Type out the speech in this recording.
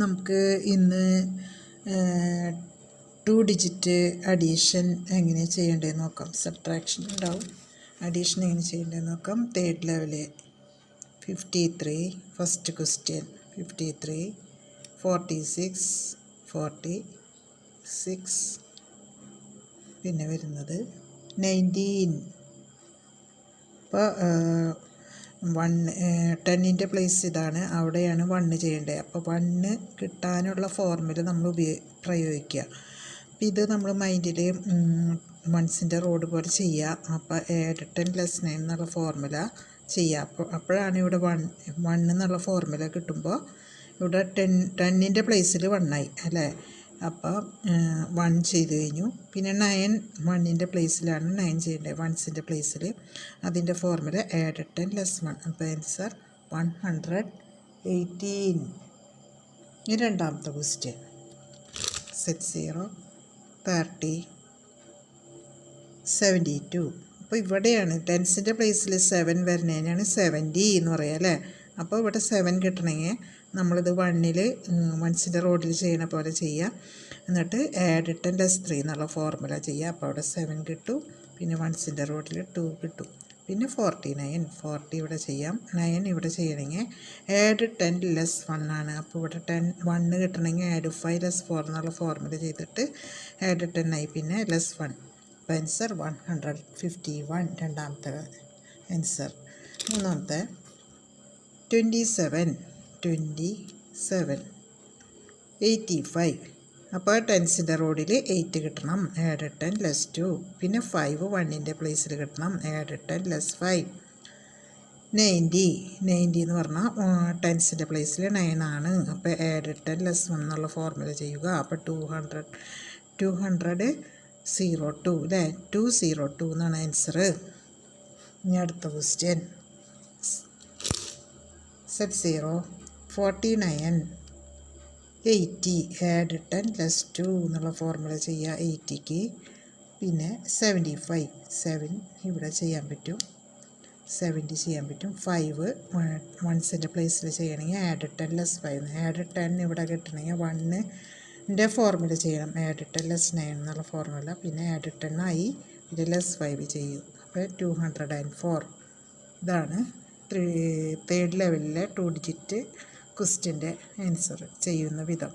നമുക്ക് ഇന്ന് 2 digit addition എങ്ങനെ ചെയ്യേണ്ടതെന്ന് നോക്കാം. സബ്ട്രാക്ഷൻ ഉണ്ടാവും, അഡീഷൻ എങ്ങനെ ചെയ്യേണ്ടതെന്ന് നോക്കാം. തേർഡ് ലെവല് 53 ഫസ്റ്റ് ക്വസ്റ്റ്യൻ 53 46 46 പിന്നെ വരുന്നത് 19. അപ്പോൾ 10ൻ്റെ പ്ലേസ് ഇതാണ്, അവിടെയാണ് 1 ചെയ്യേണ്ടത്. അപ്പോൾ 1 കിട്ടാനുള്ള ഫോർമുല നമ്മൾ പ്രയോഗിക്കുക. അപ്പോൾ ഇത് നമ്മൾ മൈൻഡിൽ വൺസിൻ്റെ റോഡ് പോലെ ചെയ്യുക. അപ്പോൾ 10 + 9 എന്നുള്ള ഫോർമുല ചെയ്യുക. അപ്പോഴാണ് ഇവിടെ 1 എന്നുള്ള ഫോർമുല കിട്ടുമ്പോൾ ഇവിടെ 10ൻ്റെ പ്ലേസിൽ 1 ആയി അല്ലേ. അപ്പോൾ 1 ചെയ്ത് കഴിഞ്ഞു. പിന്നെ 9 1ൻ്റെ പ്ലേസിലാണ് 9 ചെയ്യേണ്ടത്, വൺസിൻ്റെ പ്ലേസിൽ. അതിൻ്റെ ഫോർമുല 10 + 1. അപ്പോൾ ആൻസർ 118. ഇനി രണ്ടാമത്തെ ക്വസ്റ്റ്യൻ സെറ്റ് 0 30 72. അപ്പോൾ ഇവിടെയാണ് ടെൻസിൻ്റെ പ്ലേസിൽ 7 വരുന്നതിനാണ് 70 എന്ന് പറയുക അല്ലേ. അപ്പോൾ ഇവിടെ 7 കിട്ടണമെങ്കിൽ നമ്മളിത് വൺസിൻ്റെ റോഡിൽ ചെയ്യണ പോലെ ചെയ്യുക. എന്നിട്ട് 10 + 3 എന്നുള്ള ഫോർമുല ചെയ്യുക. അപ്പോൾ അവിടെ 7 കിട്ടും. പിന്നെ വൺസിൻ്റെ റോഡിൽ 2 കിട്ടും. പിന്നെ 40 ഇവിടെ ചെയ്യാം. 9 ഇവിടെ ചെയ്യണമെങ്കിൽ 10 + 1 ആണ്. അപ്പോൾ ഇവിടെ 1 കിട്ടണമെങ്കിൽ 5 + 4 എന്നുള്ള ഫോർമുല ചെയ്തിട്ട് 10 ആയി. പിന്നെ +1. അപ്പോൾ ആൻസർ 151. രണ്ടാമത്തെ ആൻസർ. മൂന്നാമത്തെ 27 85. അപ്പോൾ ടെൻസിൻ്റെ റോഡിൽ 8 കിട്ടണം, 10 + 2. പിന്നെ 5 1ൻ്റെ പ്ലേസിൽ കിട്ടണം, 10 + 5. 90 എന്ന് പറഞ്ഞാൽ ടെൻസിൻ്റെ പ്ലേസിൽ 9 ആണ്. അപ്പോൾ 10 + 1 എന്നുള്ള ഫോർമുല ചെയ്യുക. അപ്പോൾ 202 അല്ലേ, 202 എന്നാണ് ആൻസർ. ഇനി അടുത്ത ക്വസ്റ്റ്യൻ സെറ്റ് 0 49 80. 10 + 2 എന്നുള്ള ഫോർമുല ചെയ്യുക 80ക്ക്. പിന്നെ 75 7 ഇവിടെ ചെയ്യാൻ പറ്റും, 70 ചെയ്യാൻ പറ്റും. 5 വൺസിൻ്റെ പ്ലേസിൽ ചെയ്യണമെങ്കിൽ 10 + 5. 10 ഇവിടെ കിട്ടണമെങ്കിൽ 1ൻ്റെ ഫോർമുല ചെയ്യണം, 10 + 9 എന്നുള്ള ഫോർമുല. പിന്നെ 10 ആയി, ഇത് +5 ചെയ്യും. അപ്പോൾ 204. ഇതാണ് തേർഡ് ലെവലിലെ 2 ഡിജിറ്റ് ക്വസ്റ്റ്യൻ്റെ ആൻസർ ചെയ്യുന്ന വിധം.